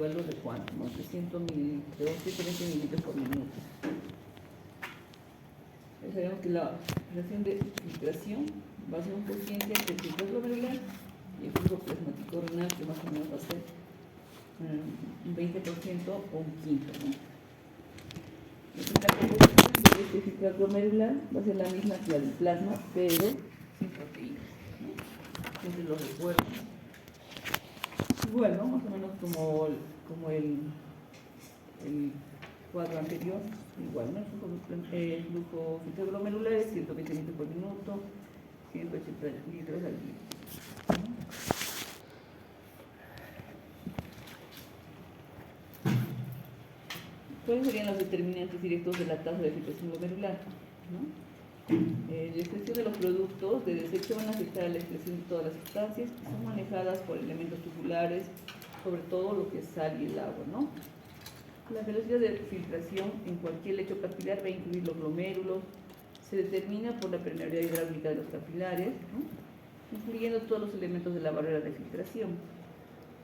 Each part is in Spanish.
valor de cuánto, ¿no? 300 mililitros, 120 mililitros por minuto. Ya sabemos que la relación de filtración va a ser un cociente entre el filtro glomerular y el flujo plasmático renal, que más o menos va a ser un 20% o un quinto, ¿no? Entonces, la composición de este filtro glomerular va a ser la misma que la del plasma, pero sin proteínas, ¿no? Entonces lo recuerdo. Bueno, más o menos como el cuadro anterior, igual, ¿no? El flujo filtro glomerular es 120 litros por minuto, 180 litros al día, ¿no? ¿Cuáles serían los determinantes directos de la tasa de filtración glomerular? ¿No? La excreción de los productos de desecho van a afectar a la excreción de todas las sustancias que son manejadas por elementos tubulares, sobre todo lo que es sal y el agua, ¿no? La velocidad de filtración en cualquier lecho capilar va a incluir los glomérulos, se determina por la permeabilidad hidráulica de los capilares, ¿no? Incluyendo todos los elementos de la barrera de filtración,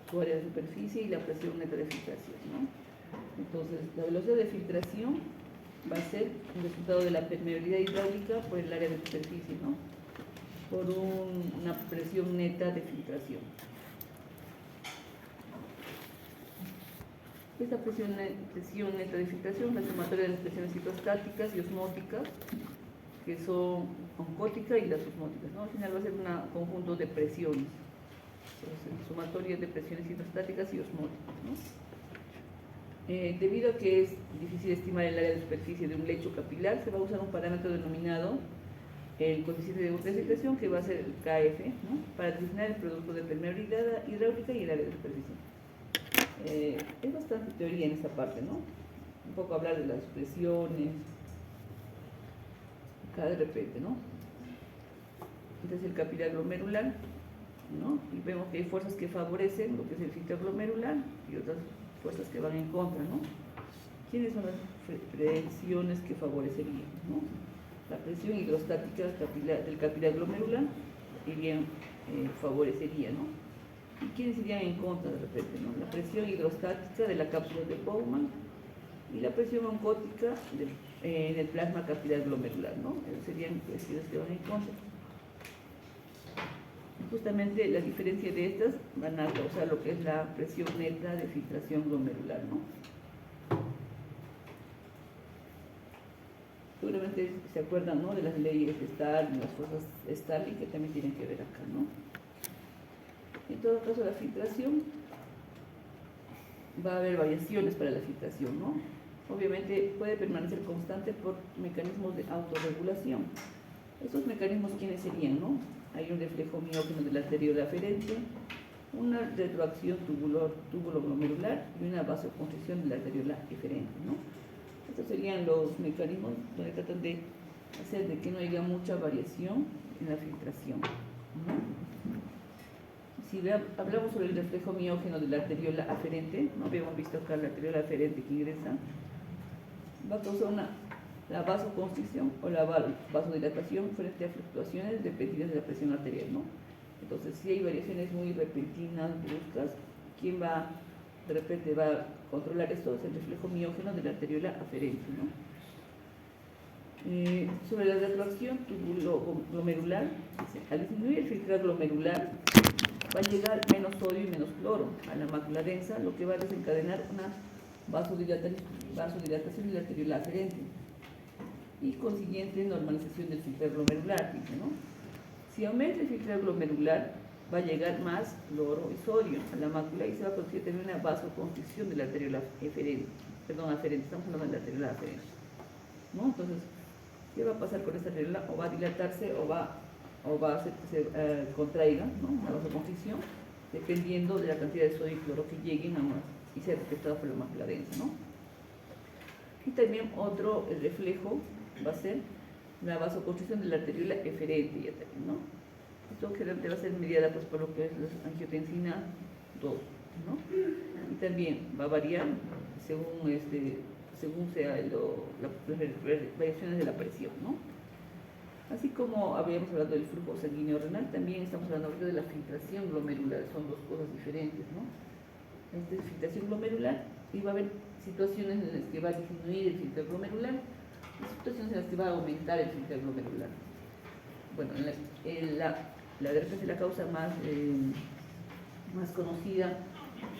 su área de superficie y la presión neta de filtración, ¿no? Entonces, la velocidad de filtración va a ser el resultado de la permeabilidad hidráulica por el área de superficie, ¿no? Por una presión neta de filtración. Esta presión neta de filtración es la sumatoria de las presiones hidrostáticas y osmóticas, que son oncótica y las osmóticas, ¿no? Al final va a ser un conjunto de presiones, entonces, sumatoria de presiones hidrostáticas y osmóticas, ¿no? Debido a que es difícil estimar el área de superficie de un lecho capilar, se va a usar un parámetro denominado el coeficiente de ultrafiltración, que va a ser el KF, ¿no? Para determinar el producto de permeabilidad hidráulica y el área de superficie. Es bastante teoría en esta parte, ¿no? Un poco hablar de las presiones, acá de repente, ¿no? Entonces el capilar glomerular, ¿no? Y vemos que hay fuerzas que favorecen lo que es el filtro glomerular y otras fuerzas que van en contra, ¿no? ¿Quiénes son las presiones que favorecerían, ¿no? La presión hidrostática del capilar glomerular favorecería, ¿no? ¿Y quiénes irían en contra de repente, ¿no? La presión hidrostática de la cápsula de Bowman y la presión oncótica en el plasma capilar glomerular, ¿no? Esas serían presiones que van en contra. Justamente la diferencia de estas van a causar lo que es la presión neta de filtración glomerular, ¿no? Seguramente se acuerdan, ¿no?, de las leyes de Stalin, las fuerzas Stalin, que también tienen que ver acá, ¿no? En todo caso, la filtración, va a haber variaciones para la filtración, ¿no? Obviamente puede permanecer constante por mecanismos de autorregulación. Estos mecanismos, ¿quiénes serían, no? Hay un reflejo miógeno del arteriola aferente, una retroacción túbulo-glomerular y una vasoconstricción del arteriola eferente, ¿no? Estos serían los mecanismos donde tratan de hacer de que no haya mucha variación en la filtración, ¿no? Si hablamos sobre el reflejo miógeno de la arteriola aferente, no habíamos visto acá la arteriola aferente que ingresa, va a causar la vasoconstricción o la vasodilatación frente a fluctuaciones repentinas de la presión arterial, ¿no? Entonces, si hay variaciones muy repentinas, bruscas, ¿quién de repente va a controlar esto? Es el reflejo miógeno de la arteriola aferente, ¿no? Sobre la retroacción túbulo-glomerular, al disminuir el filtrado glomerular, va a llegar menos sodio y menos cloro a la mácula densa, lo que va a desencadenar una vasodilatación de la arteriola aferente y consiguiente normalización del filtrado glomerular, ¿no? Si aumenta el filtrado glomerular, va a llegar más cloro y sodio a la mácula y se va a producir también una vasoconstricción de la arteriola aferente, estamos hablando de la arteriola aferente, ¿no? Entonces, ¿qué va a pasar con esta arteriola? O va a dilatarse o va a hacer que se contraiga, ¿no?, una vasoconstricción, dependiendo de la cantidad de sodio y cloro que lleguen y sea detectado por la mácula densa, ¿no? Y también otro reflejo va a ser la vasoconstricción de la arteriola eferente, ya también, ¿no? Esto generalmente va a ser mediada pues, por lo que es la angiotensina 2, ¿no? Y también va a variar según sea las variaciones de la presión, ¿no? Así como habíamos hablado del flujo sanguíneo renal, también estamos hablando ahorita de la filtración glomerular, son dos cosas diferentes, ¿no? esta filtración glomerular, y va a haber situaciones en las que va a disminuir el filtro glomerular y situaciones en las que va a aumentar el filtro glomerular. Bueno, de repente la causa más conocida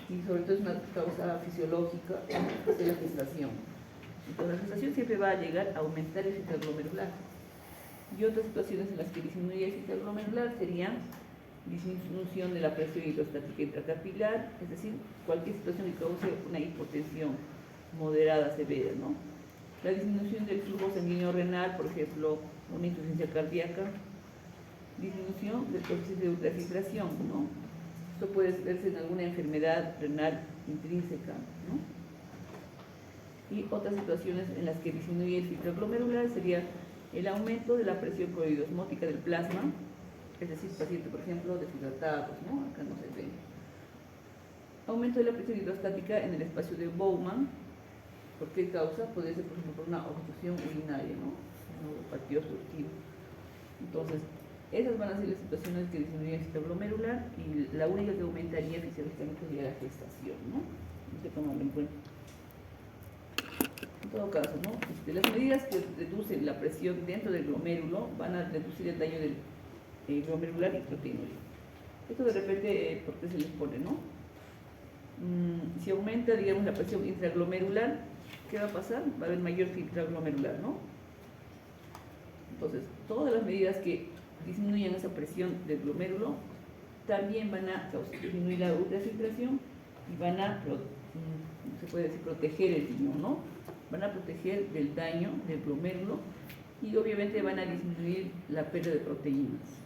y sobre todo es una causa fisiológica es la gestación. Entonces la gestación siempre va a llegar a aumentar el filtro glomerular. Y otras situaciones en las que disminuye el filtro glomerular serían disminución de la presión hidrostática intracapilar, es decir, cualquier situación que cause una hipotensión moderada, severa, ¿no? La disminución del flujo sanguíneo renal, por ejemplo, una insuficiencia cardíaca, disminución del coeficiente de ultrafiltración, ¿no? Esto puede verse en alguna enfermedad renal intrínseca, ¿no? Y otras situaciones en las que disminuye el filtro glomerular sería el aumento de la presión cloridosmótica del plasma, es decir, pacientes, por ejemplo, deshidratados, ¿no? Acá no se ve. Aumento de la presión hidrostática en el espacio de Bowman. ¿Por qué causa? Puede ser, por ejemplo, por una obstrucción urinaria, ¿no? Neuropatía obstructiva. Entonces, esas van a ser las situaciones que disminuyen el filtro glomerular y la única que aumentaría fisiológicamente sería la gestación, ¿no? Hay que tomarlo en cuenta. En todo caso, ¿no? Las medidas que reducen la presión dentro del glomérulo van a reducir el daño del glomerular y proteinúrico. Esto de repente, ¿por qué se les pone, no? Si aumenta, digamos, la presión intraglomerular, ¿qué va a pasar? Va a haber mayor filtrado glomerular, ¿no? Entonces, todas las medidas que disminuyan esa presión del glomérulo también van a disminuir la ultrafiltración y van a, se puede decir, proteger el riñón, ¿no? Van a proteger del daño del glomérulo y obviamente van a disminuir la pérdida de proteínas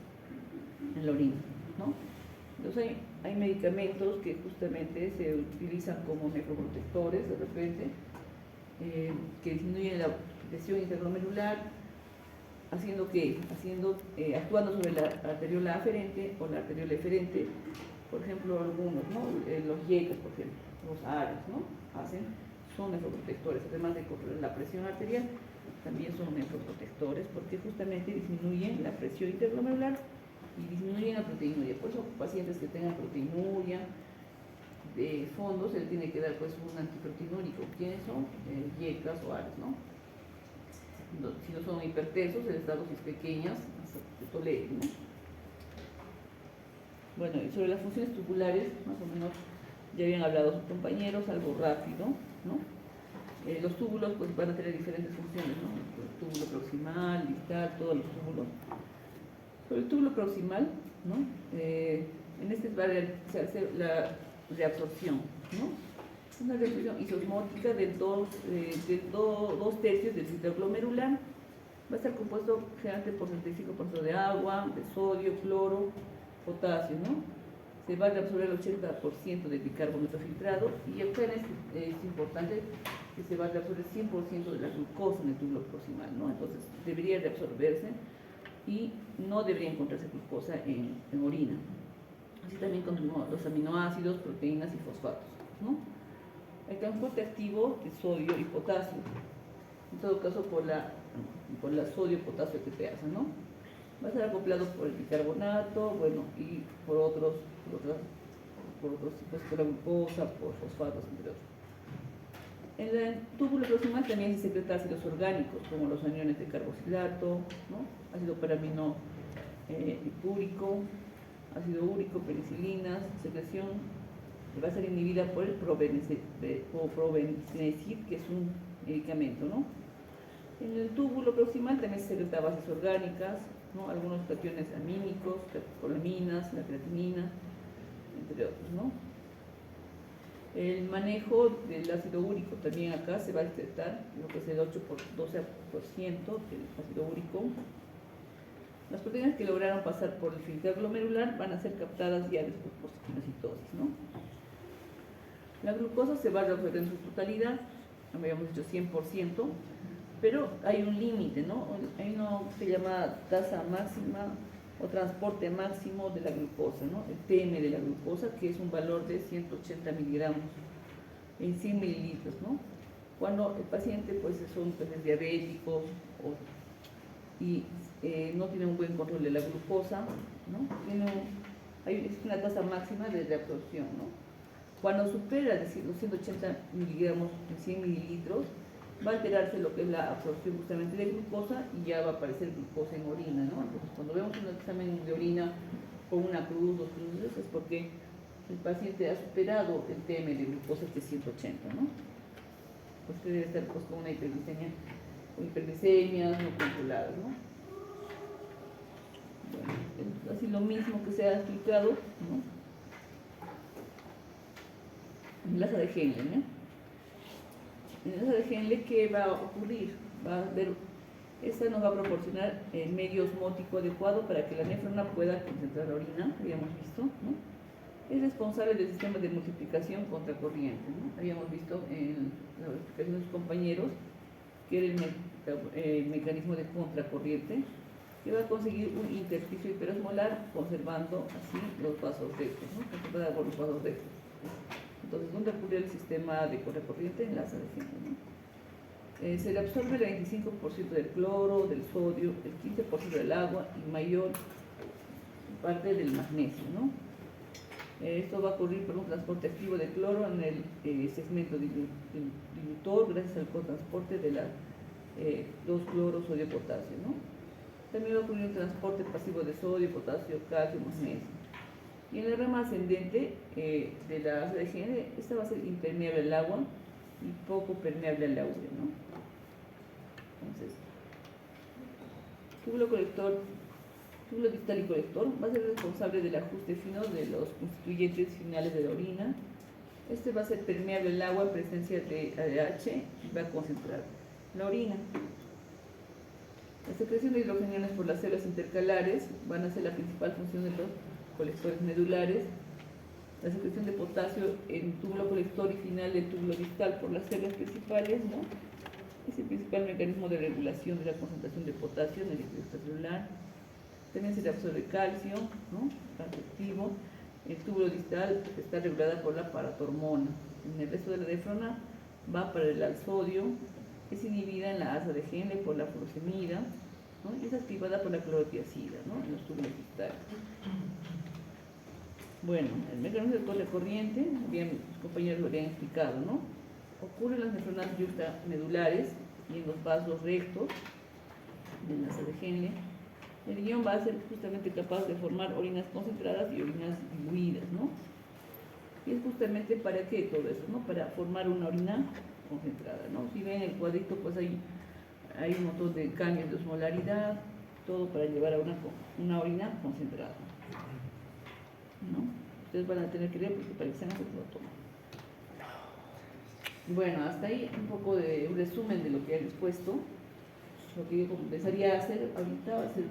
en la orina, ¿no? Entonces hay medicamentos que justamente se utilizan como nefroprotectores de repente, que disminuyen la presión intraglomerular, actuando sobre la arteriola aferente o la arteriola eferente, por ejemplo, algunos, ¿no? Los YECAS, por ejemplo, los ARES, ¿no? Son nefroprotectores, además de controlar la presión arterial, también son nefroprotectores porque justamente disminuyen la presión interglomerular y disminuyen la proteinuria. Por eso, pacientes que tengan proteinuria de fondo se les tiene que dar pues un antiproteinúrico. ¿Quiénes son? YECAS o ARES, ¿no? Si no son hipertensos, se les da dosis pequeñas hasta que toleren, ¿no? Bueno, y sobre las funciones tubulares, más o menos ya habían hablado sus compañeros, algo rápido, ¿no? Los túbulos pues van a tener diferentes funciones, ¿no? El túbulo proximal, distal, todos los túbulos. Sobre el túbulo proximal, ¿no? En este va a realizarse la reabsorción, ¿no? Una reabsorción isosmótica de dos tercios del filtro glomerular. Va a estar compuesto generalmente por 65% de agua, de sodio, cloro, potasio, ¿no? Se va a reabsorber el 80% del bicarbonato filtrado y acá es importante que se va a reabsorber 100% de la glucosa en el túbulo proximal, ¿no? Entonces debería reabsorberse y no debería encontrarse glucosa en orina. Así también con los aminoácidos, proteínas y fosfatos, ¿no? El transporte activo de sodio y potasio, en todo caso por la sodio-potasio ATPasa, ¿no? Va a ser acoplado por el bicarbonato, bueno, y por otros tipos, por la glucosa, por fosfatos, entre otros. En el túbulo proximal también se secretan ácidos orgánicos, como los aniones de carboxilato, ¿no? Ácido paramino hipúrico, ácido úrico, penicilinas, secreción que va a ser inhibida por el probenecid, que es un medicamento, ¿no? En el túbulo proximal también se secretan bases orgánicas, ¿no? Algunos cationes amínicos, colaminas, la creatinina, entre otros, ¿no? El manejo del ácido úrico también acá se va a excretar lo que es el 8 por 12% del ácido úrico. Las proteínas que lograron pasar por el filtro glomerular van a ser captadas ya después por quinocitosis, ¿no? La glucosa se va a reabsorber en su totalidad, habíamos dicho 100%, pero hay un límite, ¿no? Hay uno que se llama tasa máxima o transporte máximo de la glucosa, ¿no? El TM de la glucosa, que es un valor de 180 miligramos en 100 mililitros, ¿no? Cuando el paciente pues son diabéticos y no tiene un buen control de la glucosa, ¿no? Es una tasa máxima de reabsorción, ¿no? Cuando supera los 180 miligramos en 100 mililitros, va a alterarse lo que es la absorción justamente de glucosa y ya va a aparecer glucosa en orina, ¿no? Entonces, cuando vemos un examen de orina con una cruz, dos cruces, es porque el paciente ha superado el TM de glucosa de 180, ¿no? Pues que debe estar pues, con una hiperglicemia o hiperglicemias no controladas, ¿no? Bueno, es así lo mismo que se ha explicado, ¿no? En la asa de Henle, ¿no? En la asa de Henle, ¿qué va a ocurrir? Va a haber, esta nos va a proporcionar el medio osmótico adecuado para que la nefrona pueda concentrar la orina, habíamos visto, ¿no? Es responsable del sistema de multiplicación contracorriente, ¿no? Habíamos visto en la explicación de sus compañeros que era el mecanismo de contracorriente que va a conseguir un intersticio hiperosmolar conservando así los vasos rectos, ¿no? Conservada por los vasos rectos. Entonces, ¿dónde ocurre el sistema de contracorriente? En la asa de Henle, ¿no? Se le absorbe el 25% del cloro, del sodio, el 15% del agua y mayor parte del magnesio, ¿no? Esto va a ocurrir por un transporte activo de cloro en el segmento dilutor gracias al cotransporte de las 2 cloro, sodio, potasio, ¿no? También va a ocurrir un transporte pasivo de sodio, potasio, calcio, magnesio. Y en la rama ascendente de la asa de Henle, esta va a ser impermeable al agua y poco permeable al agua, ¿no? Entonces, túbulo distal y colector va a ser responsable del ajuste fino de los constituyentes finales de la orina. Este va a ser permeable al agua en presencia de ADH y va a concentrar la orina. La secreción de hidrogeniones por las células intercalares van a ser la principal función de los colectores medulares. La secreción de potasio en túbulo colector y final del túbulo distal por las células principales, ¿no? Es el principal mecanismo de regulación de la concentración de potasio en el líquido extracelular. También se le absorbe calcio, ¿no? Calcio activo. El túbulo distal está regulada por la paratormona. En el resto de la nefrona va para el sodio. Es inhibida en la asa de Henle por la furosemida, ¿no? Y es activada por la clorotiazida, ¿no? En los túbulos distales. Bueno, el mecanismo de contracorriente, bien, los compañeros lo habían explicado, ¿no? Ocurre en las nefronas yuxtamedulares y en los vasos rectos de la asa de Henle. El guión va a ser justamente capaz de formar orinas concentradas y orinas diluidas, ¿no? Y es justamente para qué todo eso, ¿no? Para formar una orina concentrada, ¿no? Si ven el cuadrito, pues hay un montón de cambios de osmolaridad, todo para llevar a una orina concentrada, ¿no? Ustedes van a tener que leer porque para el examen se lo toman. Bueno, hasta ahí un poco de un resumen de lo que he expuesto. Lo que yo empezaría a hacer ahorita va a ser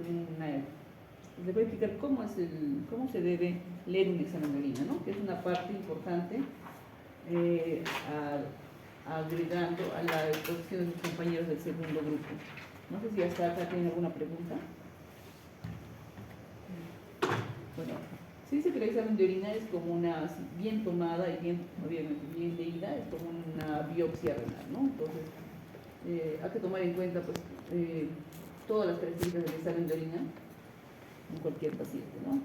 les voy a explicar cómo se debe leer un examen de orina, ¿no? Que es una parte importante agregando a la exposición de sus compañeros del segundo grupo. No sé si hasta acá tienen alguna pregunta. Bueno, se dice que el examen de orina es como una, bien tomada y bien, obviamente bien leída, es como una biopsia renal, ¿no? Entonces, hay que tomar en cuenta pues, todas las características del examen de orina en cualquier paciente, ¿no?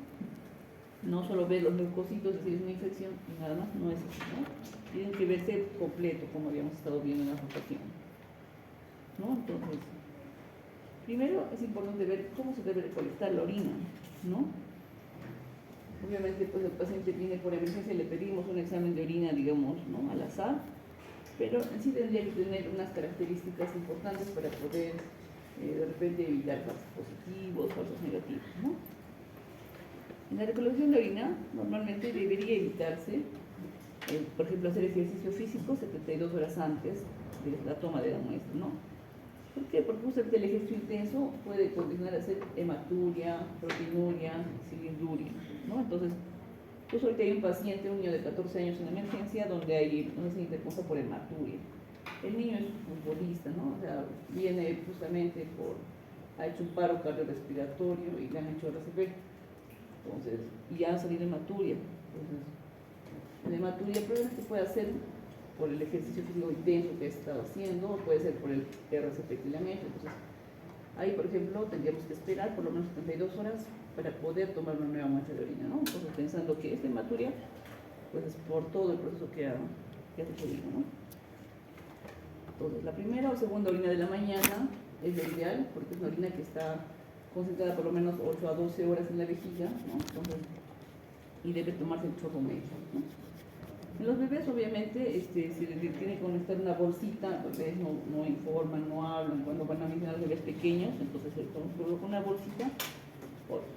No solo ver los leucocitos, decir es una infección y nada más, no es eso, ¿no? Tienen que verse completo, como habíamos estado viendo en la rotación, ¿no? Entonces, primero es importante ver cómo se debe recolectar la orina, ¿no? Obviamente, pues el paciente viene por emergencia y le pedimos un examen de orina, digamos, ¿no? Al azar, pero en sí tendría que tener unas características importantes para poder de repente evitar falsos positivos, falsos negativos, ¿no? En la recolección de orina normalmente debería evitarse, por ejemplo, hacer ejercicio físico 72 horas antes de la toma de la muestra, ¿no? ¿Por qué? Porque justamente el ejercicio intenso puede condicionar a hacer hematuria, proteinuria, cilindruria, ¿no? Entonces, pues ahorita hay un paciente, un niño de 14 años en emergencia, donde hay una siguiente cosa por hematuria. El niño es futbolista, ¿no? O sea, viene justamente ha hecho un paro cardiorrespiratorio y le han hecho RCP. Entonces, y ya ha salido hematuria. Entonces, la hematuria probablemente puede hacer por el ejercicio físico intenso que ha estado haciendo, o puede ser por el RCP que le han hecho. Entonces, ahí, por ejemplo, tendríamos que esperar por lo menos 72 horas para poder tomar una nueva muestra de orina, ¿no? Entonces, pensando que esta hematuria pues es por todo el proceso que ha sucedido, ¿no? Entonces, la primera o segunda orina de la mañana es lo ideal, porque es una orina que está concentrada por lo menos 8 a 12 horas en la vejiga, ¿no? Entonces, y debe tomarse el chorro medio, ¿no? En los bebés, obviamente, si les tiene que conectar una bolsita, los bebés no informan, no hablan, cuando van a mencionar los bebés pequeños, entonces se coloca una bolsita,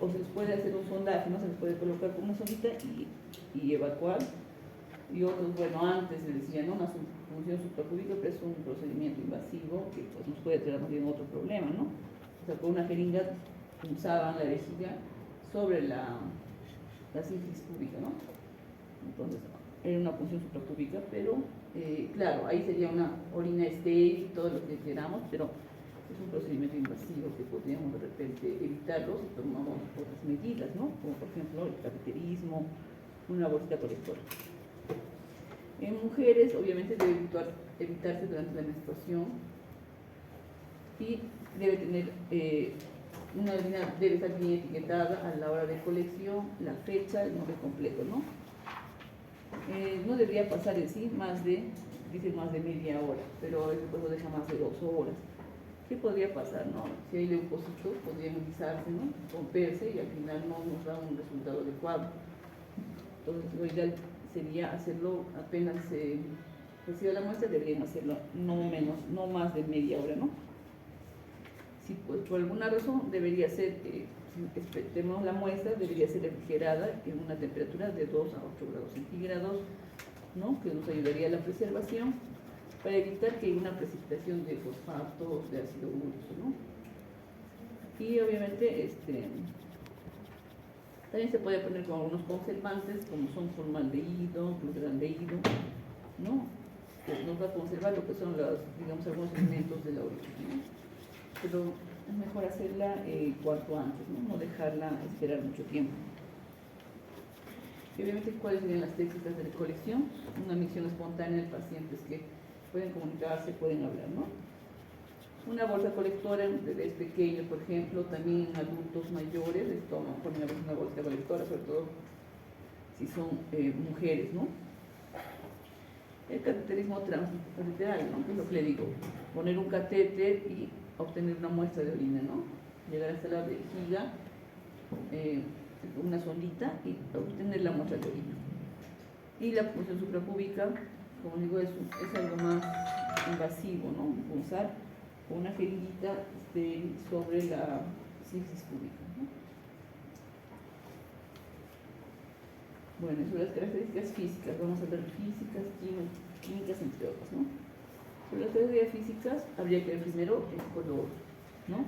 o se les puede hacer un sondaje, ¿no? Se les puede colocar con una sondita y evacuar. Y otros, bueno, antes se decía, ¿no? Una función suprapúbica, pero es un procedimiento invasivo que pues, nos puede traer más bien otro problema, ¿no? O sea, con una jeringa punzaban la vejiga sobre la sínfisis púbica, ¿no? Entonces, era una punción suprapúbica, pero claro, ahí sería una orina estéril y todo lo que queramos, pero es un procedimiento invasivo que podríamos de repente evitarlo si tomamos otras medidas, ¿no? Como por ejemplo el cateterismo, una bolsita colectora. En mujeres, obviamente, debe evitarse durante la menstruación y debe tener una orina, debe estar bien etiquetada a la hora de colección, la fecha, el nombre completo, ¿no? No debería pasar en sí dice más de media hora, pero a veces pues lo deja más de 2 horas. ¿Qué podría pasar, no? Si hay leucocitos, podrían guisarse, ¿no? Romperse y al final no nos da un resultado adecuado. Entonces, lo ideal sería hacerlo apenas se reciba la muestra, deberían hacerlo no más de media hora, ¿no? Si pues, por alguna razón debería ser, si tenemos la muestra, debería ser refrigerada en una temperatura de 2 a 8 grados centígrados, ¿no? Que nos ayudaría a la preservación para evitar que haya una precipitación de fosfato, de ácido úrico, ¿no? Y obviamente también se puede poner con algunos conservantes como son formaldehído, glutaldehído, ¿no? Que nos va a conservar lo que son digamos, algunos elementos de la orina, ¿no? Pero es mejor hacerla cuanto antes, ¿no? No dejarla esperar mucho tiempo. Y obviamente, ¿cuáles serían las técnicas de recolección? Una micción espontánea de pacientes que pueden comunicarse, pueden hablar, ¿no? Una bolsa colectora en bebés pequeños, por ejemplo, también en adultos mayores, les ponen una bolsa colectora, sobre todo si son mujeres, ¿no? El cateterismo transliteral, ¿no? Que es lo que le digo, poner un catéter y obtener una muestra de orina, ¿no? Llegar hasta la vejiga, una sondita y obtener la muestra de orina. Y la punción suprapúbica, como digo, es algo más invasivo, ¿no? Punzar con una jeringuita sobre la sínfisis púbica, ¿no? Bueno, sobre las características físicas, vamos a ver físicas, químicas, entre otras, ¿no? Sobre las características físicas, habría que ver primero el color, ¿no?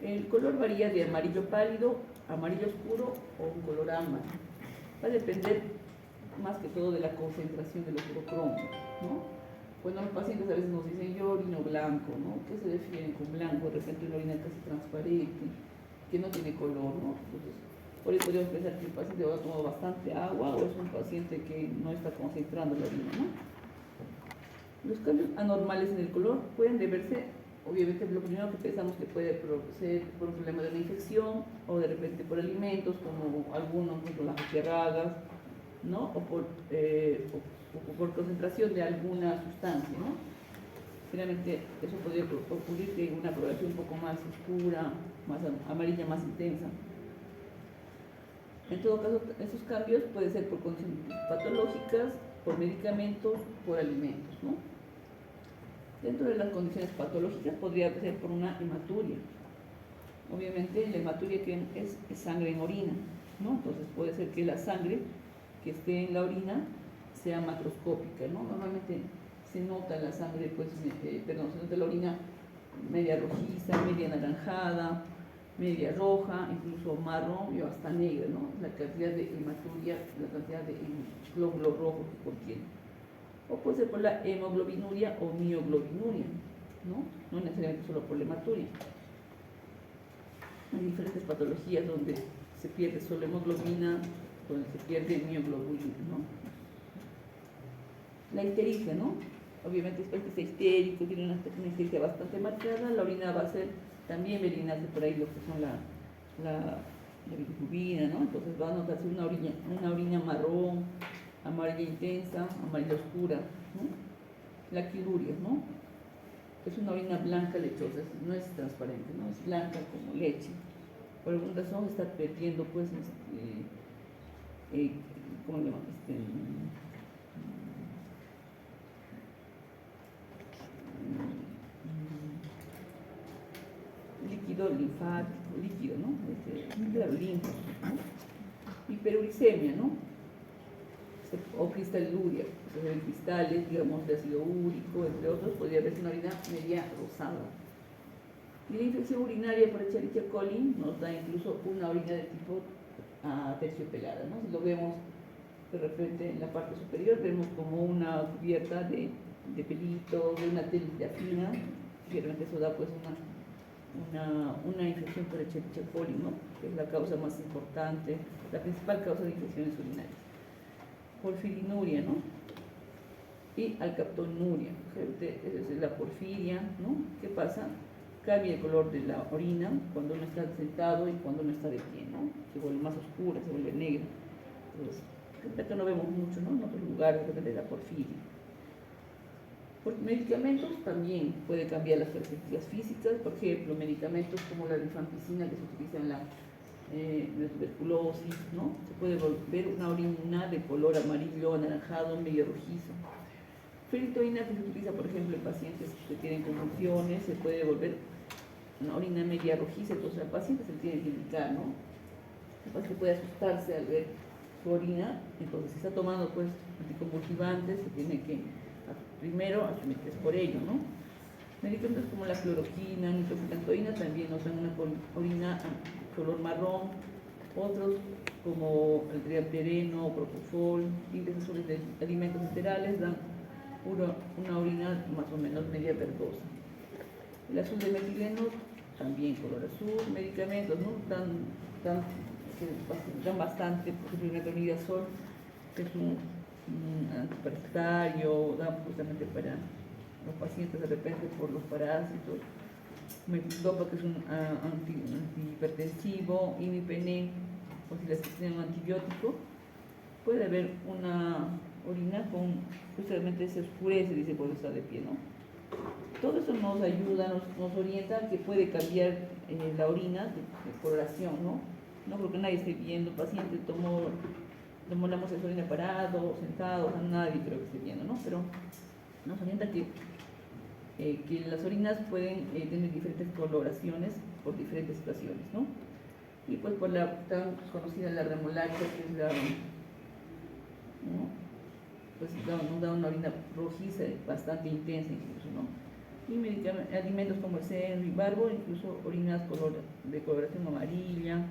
El color varía de amarillo pálido, amarillo oscuro o un color ámbar. Va a depender más que todo de la concentración del ocrocromo, ¿no? Cuando los pacientes a veces nos dicen yo orino blanco, ¿no? ¿Qué se define con blanco? De repente una orina casi transparente, que no tiene color, ¿no? Entonces, por eso podríamos pensar que el paciente ha tomado bastante agua o es un paciente que no está concentrando la orina, ¿no? Los cambios anormales en el color pueden deberse, obviamente, lo primero que pensamos que puede ser por un problema de una infección o de repente por alimentos, como algunos, por ejemplo, las becerragas, ¿no? O por concentración de alguna sustancia, ¿no? Finalmente, eso podría ocurrir que una coloración un poco más oscura, más amarilla, más intensa. En todo caso, esos cambios pueden ser por condiciones patológicas, por medicamentos, por alimentos, ¿no? Dentro de las condiciones patológicas podría ser por una hematuria. Obviamente, la hematuria que es sangre en orina, ¿no? Entonces, puede ser que la sangre que esté en la orina sea macroscópica, ¿no? Normalmente se nota la sangre, pues, se nota la orina media rojiza, media anaranjada, media roja, incluso marrón o hasta negra, ¿no? La cantidad de hematuria, la cantidad de glóbulos rojos que contiene. O puede ser por la hemoglobinuria o mioglobinuria, ¿no? No necesariamente solo por la hematuria. Hay diferentes patologías donde se pierde solo hemoglobina, donde se pierde mioglobina, ¿no? La ictericia, ¿no? Obviamente después que está histérico, tiene una ictericia bastante marcada, la orina va a ser también velinarse por ahí lo que son la bilirrubina, ¿no? Entonces va a notarse una orina marrón, amarilla intensa, amarilla oscura, ¿no? La quiluria, ¿no? Es una orina blanca lechosa, no es transparente, ¿no? Es blanca como leche. Por alguna razón está perdiendo, pues, ¿cómo le llaman? Líquido linfático, líquido, ¿no? Claro, linfa, ¿no? Hiperuricemia, ¿no? O cristaluria, o sea, cristales, digamos, de ácido úrico, entre otros, podría verse una orina media rosada. Y la infección urinaria por Escherichia coli nos da incluso una orina de tipo terciopelada, ¿no? Si lo vemos de repente en la parte superior, vemos como una cubierta de pelitos, de una telita fina, y realmente eso da pues una infección por Escherichia coli, ¿no? Que es la causa más importante, la principal causa de infecciones urinarias. Porfirinuria, ¿no? Y alcaptonuria, es la porfiria, ¿no? ¿Qué pasa? Cambia el color de la orina cuando uno está sentado y cuando uno está de pie, ¿no? Se vuelve más oscura, se vuelve negra. Entonces, acá no vemos mucho, ¿no? En otros lugares de la porfiria. Por medicamentos también puede cambiar las características físicas, por ejemplo, medicamentos como la rifampicina que se utiliza en la tuberculosis, ¿no? Se puede ver una orina de color amarillo, anaranjado, medio rojizo. Ferritoína que se utiliza, por ejemplo, en pacientes que tienen convulsiones, se puede volver una orina media rojiza, entonces al paciente se le tiene que indicar, ¿no? El paciente puede asustarse al ver su orina, entonces si está tomando pues anticonvulsivantes, se tiene que primero asumir que es por ello, ¿no? Medicamentos como la cloroquina, nitrofurantoína también nos dan una orina color marrón, otros como el triamtereno, propofol, índices de alimentos enterales dan una orina más o menos media verdosa. El azul de metileno también color azul, medicamentos, ¿no? Dan bastante, por ejemplo, el metronidazol, que es un antiparasitario, dan justamente para los pacientes de repente por los parásitos. Metidopa, que es un antihipertensivo, imipenem, o si les tienen un antibiótico, puede haber una orina con, justamente se oscurece, dice, cuando está de pie, ¿no? Todo eso nos ayuda, nos orienta que puede cambiar la orina de coloración, ¿no? No creo que nadie esté viendo, paciente tomó la muestra de su orina parado, sentado, nadie creo que esté viendo, ¿no? Pero nos orienta que las orinas pueden tener diferentes coloraciones por diferentes situaciones, ¿no? Y pues por la tan conocida la remolacha, que es la, ¿no? Pues nos da una orina rojiza, bastante intensa incluso, ¿no? Y alimentos como el cerdo y barbo, incluso orinas de coloración amarilla,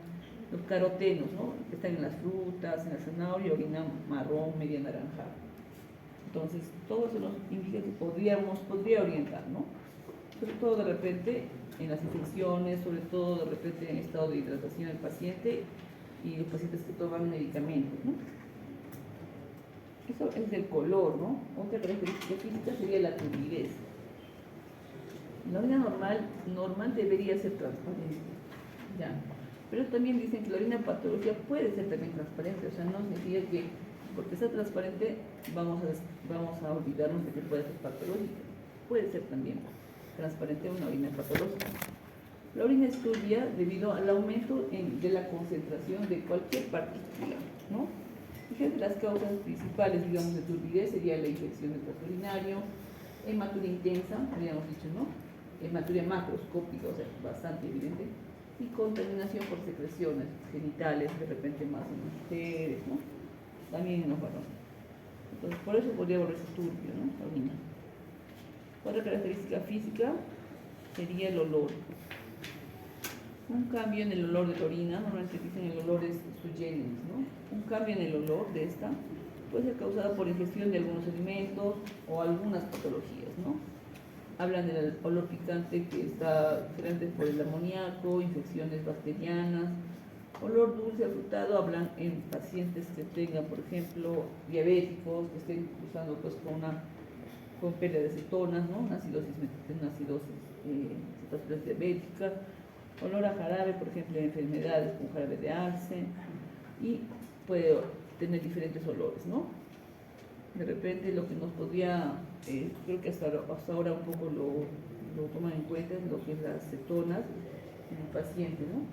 los carotenos, ¿no? Que están en las frutas, en la zanahoria, orina marrón, media naranjada. Entonces, todo eso nos indica que podría orientar, ¿no? Sobre todo de repente en las infecciones, sobre todo de repente en estado de hidratación del paciente y los pacientes que toman medicamentos, ¿no? Eso es el color, ¿no? Otra característica física sería la turbidez. La orina normal debería ser transparente, ¿ya? Pero también dicen que la orina patológica puede ser también transparente, o sea, no significa que porque está transparente vamos a olvidarnos de que puede ser patológica. Puede ser también transparente una orina patológica. La orina es turbia debido al aumento de la concentración de cualquier partícula, ¿no? Fíjense, las causas principales, digamos, de turbidez sería la infección del tracto urinario, hematuria intensa, habíamos dicho, ¿no? Hematuria macroscópica, o sea, bastante evidente, y contaminación por secreciones genitales, de repente más en las mujeres, ¿no? También en los varones. Entonces, por eso podría volverse turbio, ¿no? La orina. Otra característica física sería el olor. Un cambio en el olor de la orina, normalmente dicen el olor es sui generis, ¿no? Un cambio en el olor de esta puede ser causado por ingestión de algunos alimentos o algunas patologías, ¿no? Hablan del olor picante que está diferente por el amoníaco, infecciones bacterianas. Olor dulce afrutado, hablan en pacientes que tengan, por ejemplo, diabéticos, que estén usando pues con pérdida de cetonas, ¿no? Una acidosis cetosis diabética. Olor a jarabe, por ejemplo, en enfermedades con jarabe de arce, y puede tener diferentes olores, ¿no? De repente lo que nos podría, creo que hasta ahora un poco lo toman en cuenta es lo que es las cetonas en el paciente, ¿no?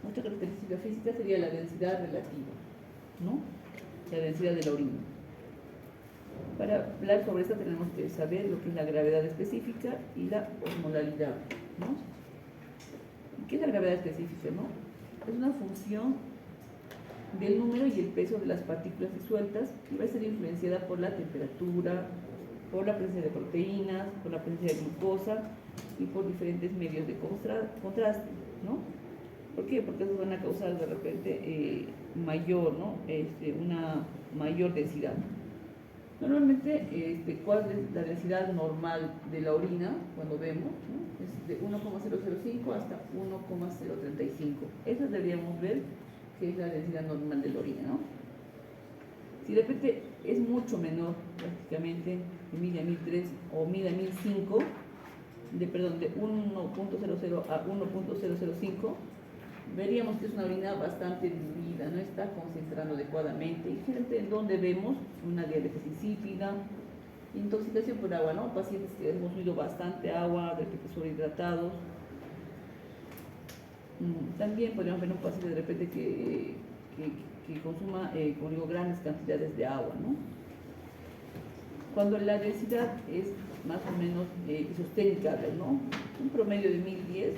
Otra característica física sería la densidad relativa, ¿no? La densidad de la orina. Para hablar sobre esto tenemos que saber lo que es la gravedad específica y la osmolalidad, ¿no? ¿Qué es la gravedad específica, no? Es una función del número y el peso de las partículas disueltas y va a ser influenciada por la temperatura, por la presencia de proteínas, por la presencia de glucosa y por diferentes medios de contraste, ¿no? ¿Por qué? Porque esos van a causar de repente mayor, ¿no? Una mayor densidad. Normalmente, ¿cuál es la densidad normal de la orina cuando vemos? ¿No? Es de 1,005 hasta 1,035. Esa deberíamos ver que es la densidad normal de la orina, ¿no? Si de repente es mucho menor, prácticamente de 1000 a 1003 o 1000 a 1005, de 1.00 a 1.005, veríamos que es una orina bastante diluida, no está concentrando adecuadamente. Y gente en donde vemos una diabetes insípida, intoxicación por agua, ¿no? Pacientes que hemos bebido bastante agua, de repente sobrehidratados. También podríamos ver un paciente de repente que consuma, como digo, grandes cantidades de agua, ¿no? Cuando la densidad es más o menos isosténica, ¿no? Un promedio de 1010,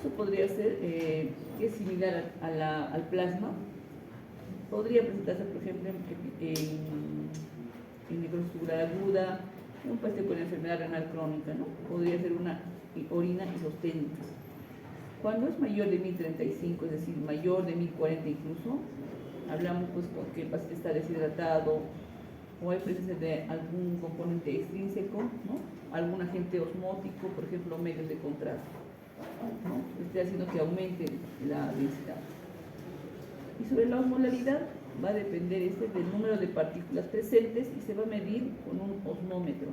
eso podría ser que es similar al plasma. Podría presentarse, por ejemplo, en necrosis tubular aguda, un paciente con enfermedad renal crónica, ¿no? Podría ser una orina isosténica. Cuando es mayor de 1035, es decir, mayor de 1040 incluso, hablamos pues porque el paciente está deshidratado o hay presencia de algún componente extrínseco, ¿no? Algún agente osmótico, por ejemplo, medios de contraste, ¿no? Esté haciendo que aumente la densidad. Y sobre la osmolaridad va a depender del número de partículas presentes y se va a medir con un osmómetro.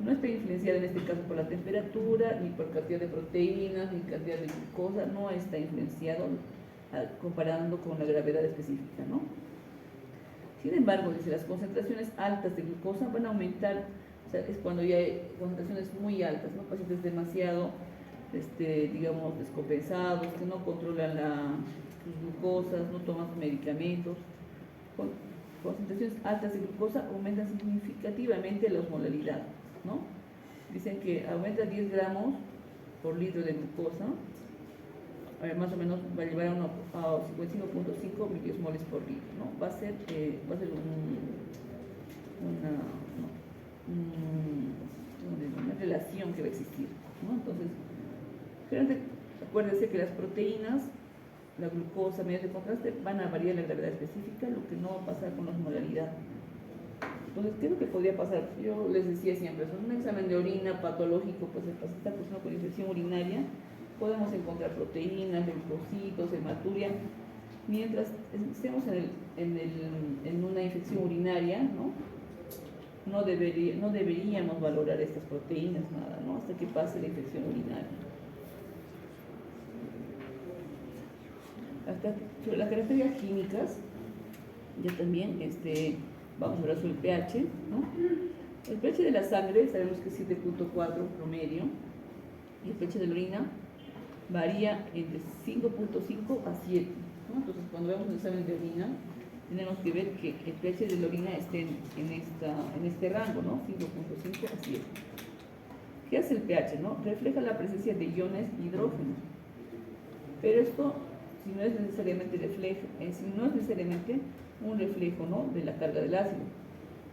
No está influenciada en este caso por la temperatura, ni por cantidad de proteínas, ni cantidad de glucosa, no está influenciado comparando con la gravedad específica, ¿no? Sin embargo, dice, las concentraciones altas de glucosa van a aumentar, o sea, es cuando ya hay concentraciones muy altas, ¿no? Pacientes demasiado, digamos, descompensados, que no controlan sus glucosas, no toman sus medicamentos. Con concentraciones altas de glucosa aumentan significativamente la osmolaridad, ¿no? Dicen que aumenta 10 gramos por litro de glucosa, más o menos va a llevar a 55.5 miliosmoles por litro, ¿no? Va a ser una relación que va a existir, ¿no? Entonces, acuérdense que las proteínas, la glucosa, medios de contraste, van a variar la gravedad específica, lo que no va a pasar con la osmolaridad. Entonces, ¿qué es lo que podría pasar? Yo les decía siempre, en un examen de orina patológico, pues el paciente está persona con infección urinaria, podemos encontrar proteínas, leucocitos, hematuria. Mientras estemos en una infección urinaria, no deberíamos valorar estas proteínas, nada, ¿no? Hasta que pase la infección urinaria. Sobre las características químicas, ya también vamos a hablar sobre el pH, ¿no? El pH de la sangre sabemos que es 7.4 promedio y el pH de la orina varía entre 5.5 a 7, ¿no? Entonces, cuando vemos un examen de orina, tenemos que ver que el pH de la orina esté en este rango, ¿no? 5.5 a 7. ¿Qué hace el pH, no? Refleja la presencia de iones hidrógeno. Pero esto, si no es necesariamente un reflejo, ¿no? De la carga del ácido.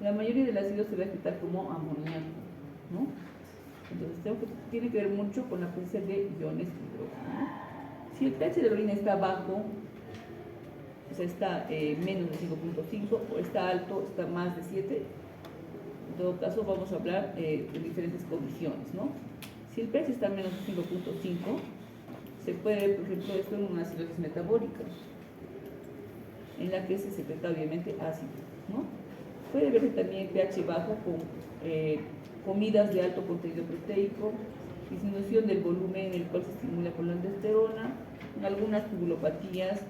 La mayoría del ácido se va a excretar como amoníaco, ¿no? Entonces, tiene que ver mucho con la presencia de iones hidrógeno, ¿no? Si el pH de la orina está bajo, o sea, está menos de 5.5, o está alto, está más de 7, en todo caso vamos a hablar de diferentes condiciones, ¿no? Si el pH está menos de 5.5, se puede ver, por ejemplo, esto en una acidosis metabólica, en la que se secreta obviamente ácido, ¿no? Puede verse también pH bajo con comidas de alto contenido proteico, disminución del volumen en el cual se estimula por la aldosterona, algunas tubulopatías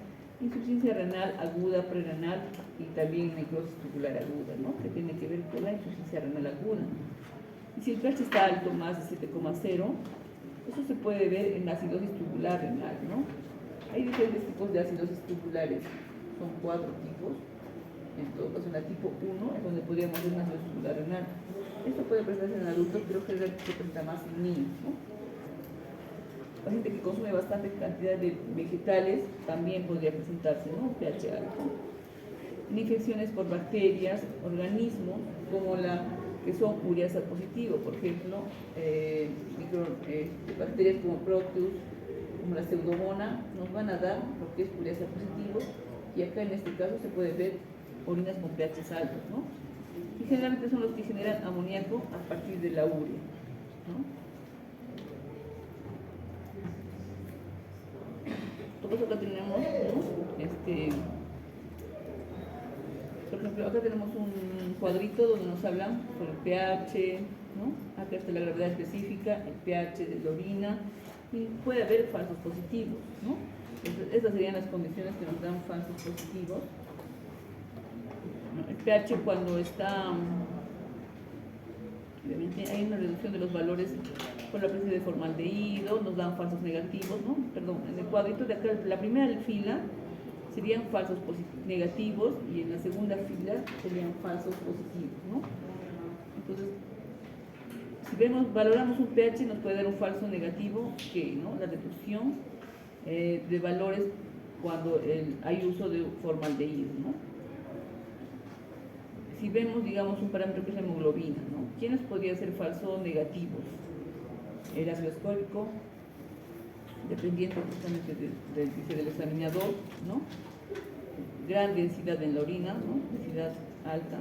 Insuficiencia renal aguda, prerenal y también necrosis tubular aguda, ¿no? Que tiene que ver con la insuficiencia renal aguda. Y si el pH está alto, más de 7,0, eso se puede ver en la acidosis tubular renal, ¿no? Hay diferentes tipos de acidosis tubulares, son 4 tipos. En todo caso, en la tipo 1 es donde podríamos ver una acidosis tubular renal. Esto puede presentarse en adultos, pero generalmente se presenta más en niños, ¿no? Paciente que consume bastante cantidad de vegetales también podría presentarse, ¿no? pH alto. Infecciones por bacterias, organismos, como la que son ureasa positivo, por ejemplo, bacterias como Proteus, como la Pseudomonas, nos van a dar lo que es ureasa positivo, y acá en este caso se puede ver orinas con pH altos, ¿no? Y generalmente son los que generan amoníaco a partir de la urea, ¿no? Por acá tenemos, ¿no? Por ejemplo, acá tenemos un cuadrito donde nos hablan sobre el pH, ¿no? Acá está la gravedad específica, el pH de la orina, y puede haber falsos positivos, ¿no? Estas serían las condiciones que nos dan falsos positivos. El pH cuando está, obviamente hay una reducción de los valores por la presencia de formaldehído, nos dan falsos negativos, ¿no? Perdón, en el cuadrito de acá, la primera fila serían falsos negativos y en la segunda fila serían falsos positivos, ¿no? Entonces, si valoramos un pH, nos puede dar un falso negativo, que, ¿no? La reducción de valores cuando hay uso de formaldehído, ¿no? Si vemos, digamos, un parámetro que es la hemoglobina, ¿no? ¿Quiénes podrían ser falsos negativos? El ácido ascórbico, dependiendo justamente del examinador, ¿no? Gran densidad en la orina, ¿no? Densidad alta,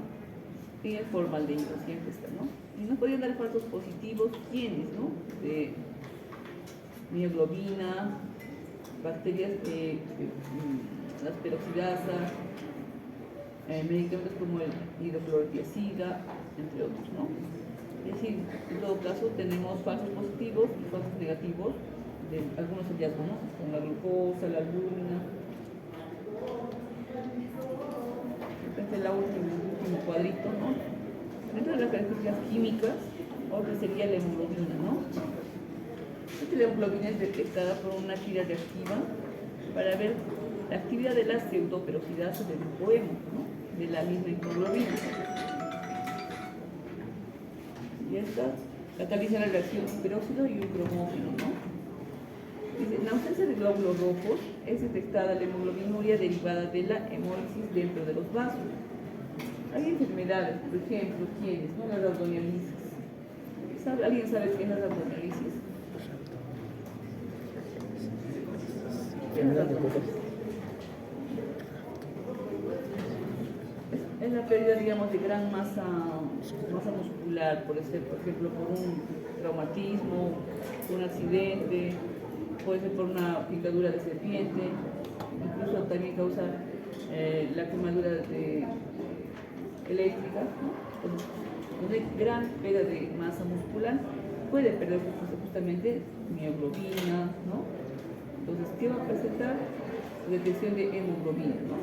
y el formaldehído siempre está, ¿no? Y nos podrían dar falsos positivos, ¿quiénes, no? De mioglobina, bacterias, las peroxidasas, medicamentos como el hidroclorotiazida, entre otros, ¿no? Es decir, en todo caso tenemos falsos positivos y falsos negativos de algunos hallazgos, ¿no? Como la glucosa, la albúmina. Este es el último cuadrito, ¿no? Dentro de las características químicas, otra sería la hemoglobina, ¿no? La hemoglobina es detectada por una tira reactiva para ver la actividad de las pseudoperoxidasas del grupo hemo, ¿no? De la misma hemoglobina. Y esta cataliza la reacción peróxido y un cromógeno, ¿no? Dice, en ausencia de glóbulos rojos es detectada la hemoglobinuria derivada de la hemólisis dentro de los vasos. Hay enfermedades, por ejemplo, ¿quiénes? ¿No? La rhabdomiolisis. ¿Alguien sabe qué es la rhabdomiolisis? ¿Qué es la rhabdomiolisis? Es la pérdida, digamos, de gran masa muscular, por ejemplo, por un traumatismo, por un accidente, puede ser por una picadura de serpiente, incluso también causa la quemadura eléctrica, ¿no? Entonces, cuando hay gran pérdida de masa muscular, puede perder justamente mioglobina, ¿no? Entonces, ¿qué va a presentar? Detección de hemoglobina, ¿no?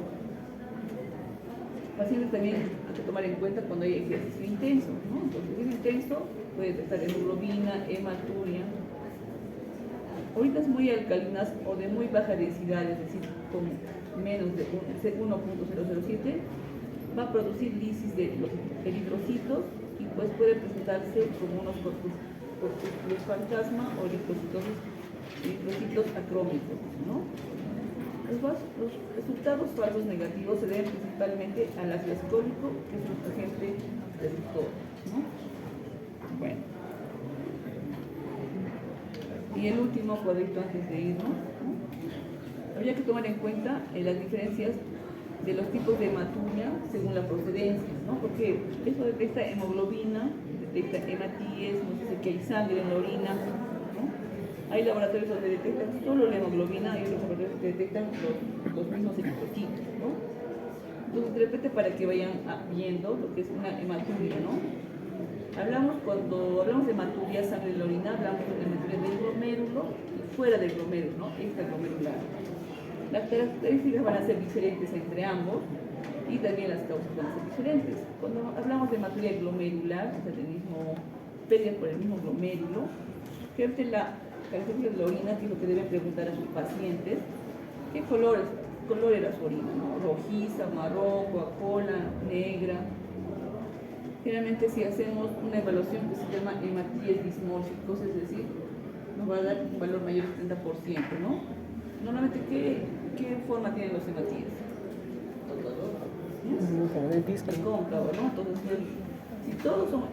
Pacientes también hay que tomar en cuenta cuando hay ejercicio intenso, ¿no? Entonces, ejercicio intenso puede detectar hemoglobina, hematuria. Ahorita muy alcalinas o de muy baja densidad, es decir, con menos de 1.007, va a producir lisis de los eritrocitos y pues puede presentarse como unos corpúsculos fantasma o eritrocitos acrómicos, ¿no? Los resultados falsos negativos se deben principalmente al ácido ascórbico, que es un agente reductor, ¿no? Bueno. Y el último cuadrito antes de irnos, ¿no? Habría que tomar en cuenta las diferencias de los tipos de hematuria según la procedencia, ¿no? Porque eso detecta hemoglobina, detecta hematíes, nos dice que hay sangre en la orina, ¿no? Hay laboratorios donde detectan solo la hemoglobina y otros laboratorios que detectan los mismos eritrocitos, ¿no? Entonces, de repente, para que vayan viendo lo que es una hematuria, ¿no? Cuando hablamos de hematuria, sangre en la orina, hablamos de hematuria del glomérulo y fuera del glomérulo, ¿no? Extraglomerular. Las características van a ser diferentes entre ambos y también las causas van a ser diferentes. Cuando hablamos de hematúria glomerular, o sea, del mismo, pérdidas por el mismo glomérulo, que es la característica de la orina, que es lo que deben preguntar a sus pacientes, ¿qué color era su orina? ¿No? Rojiza, marrón, Coca-Cola, negra. Generalmente si hacemos una evaluación que se llama hematíes dismórficos, es decir, nos va a dar un valor mayor del 30%, ¿no? Normalmente, ¿qué forma tienen los hematíes? Cóncavo, ¿no? Entonces, si todos son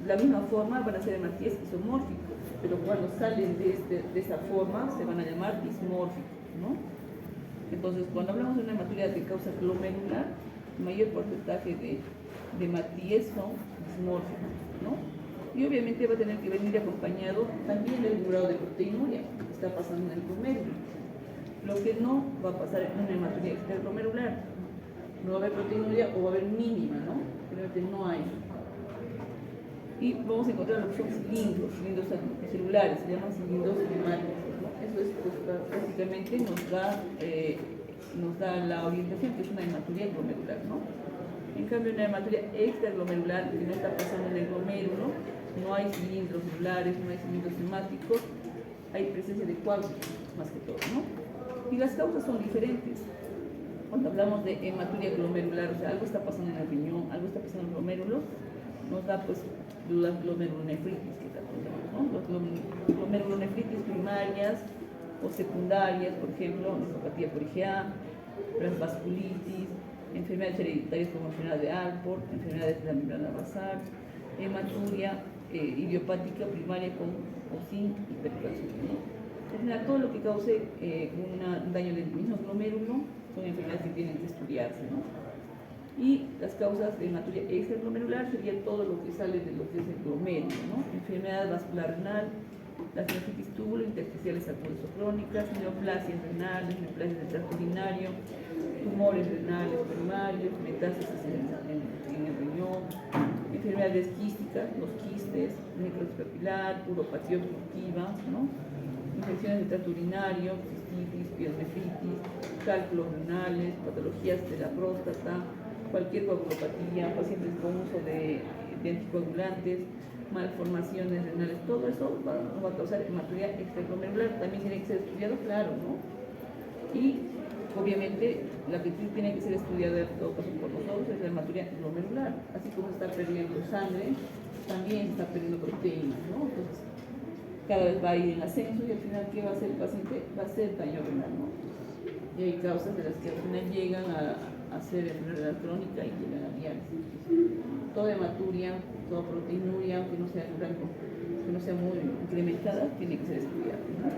la misma forma, van a ser hematíes isomórficos, pero cuando salen de esa forma, se van a llamar dismórficos, ¿no? Entonces, cuando hablamos de una hematuria de causa glomerular, el mayor porcentaje de hematíes son dismórficos, ¿no? Y obviamente va a tener que venir acompañado también del grado de proteinuria que está pasando en el glomérulo. Lo que no va a pasar en una hematuria extraglomerular, no va a haber proteinuria o va a haber mínima, ¿no? Realmente no hay. Y vamos a encontrar lo que son cilindros celulares, se llaman cilindros hemáticos, ¿no? Eso es, pues, prácticamente nos da la orientación que es una hematuria glomerular, ¿no? En cambio, una hematuria extraglomerular que no está pasando en el glomérulo, no hay cilindros celulares, no hay cilindros hemáticos, hay presencia de coágulos, más que todo, ¿no? Y las causas son diferentes. Cuando hablamos de hematuria glomerular, o sea, algo está pasando en el riñón, algo está pasando en el glomérulo, nos da pues las glomerulonefritis, que ¿no? Las glomerulonefritis primarias o secundarias, por ejemplo, nefropatía por IgA, las vasculitis, enfermedades hereditarias como enfermedad de Alport, enfermedades de la membrana basal, hematuria idiopática primaria con o sin hipercalcemia, ¿no? En general, todo lo que cause un daño del mismo glomérulo son enfermedades que tienen que estudiarse, ¿no? Y las causas de hematuria extraglomerular sería todo lo que sale de lo que es el glomérulo, ¿no? Enfermedad vascular renal, las nefritis túbulo, intersticiales acudas o crónicas, neoplasias renales, neoplasias del tracto urinario, tumores renales primarios, metástasis en el riñón, enfermedades quísticas, los quistes, necrosis papilar, uropatía obstructiva, ¿no? Infecciones del tracto urinario, cistitis, pielonefritis, cálculos renales, patologías de la próstata, cualquier coagulopatía, pacientes con uso de anticoagulantes, malformaciones renales, todo eso va a causar hematuria extraglomerular. También tiene que ser estudiado, claro, ¿no? Y obviamente la que tiene que ser estudiada en todo caso por nosotros es la hematuria glomerular. Así como se está perdiendo sangre, también se está perdiendo proteínas, ¿no? Entonces, cada vez va a ir en ascenso y al final, ¿qué va a hacer el paciente? Va a ser daño renal, ¿no? Y hay causas de las que al final llegan a ser enfermedad crónica y llegan a diálisis. Toda hematuria, toda proteinuria, aunque no sea blanco, que no sea muy incrementada, tiene que ser estudiada, ¿no?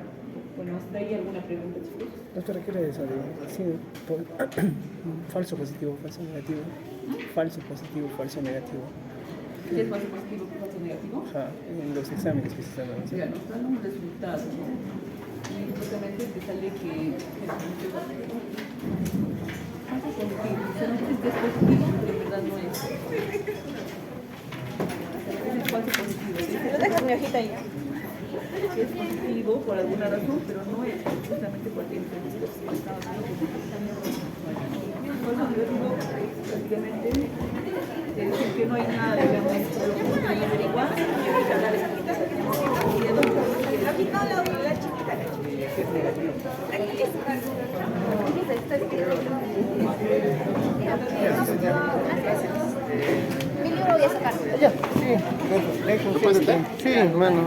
Bueno, ¿hasta ahí alguna pregunta, chicos? Doctora, ¿qué era eso de falso positivo, falso negativo? Falso positivo, falso negativo. ¿Qué es falso positivo, falso negativo? Ajá, en los exámenes que se están haciendo. Ya, nos dan un resultado, ¿no? Y justamente te sale que falso positivo. Solamente que es positivo, pero en verdad no es. Es falso positivo. Lo dejas mi hojita ahí. Que es positivo por alguna razón, pero no es justamente porque estaba haciendo falso negativo, prácticamente te dicen que no hay nada, digamos, lo que se puede averiguar y evitar la Aquí no, la otra, la chiquita. Aquí está. Mi libro voy a sacar. Ya, sí, lejos. Sí, hermano.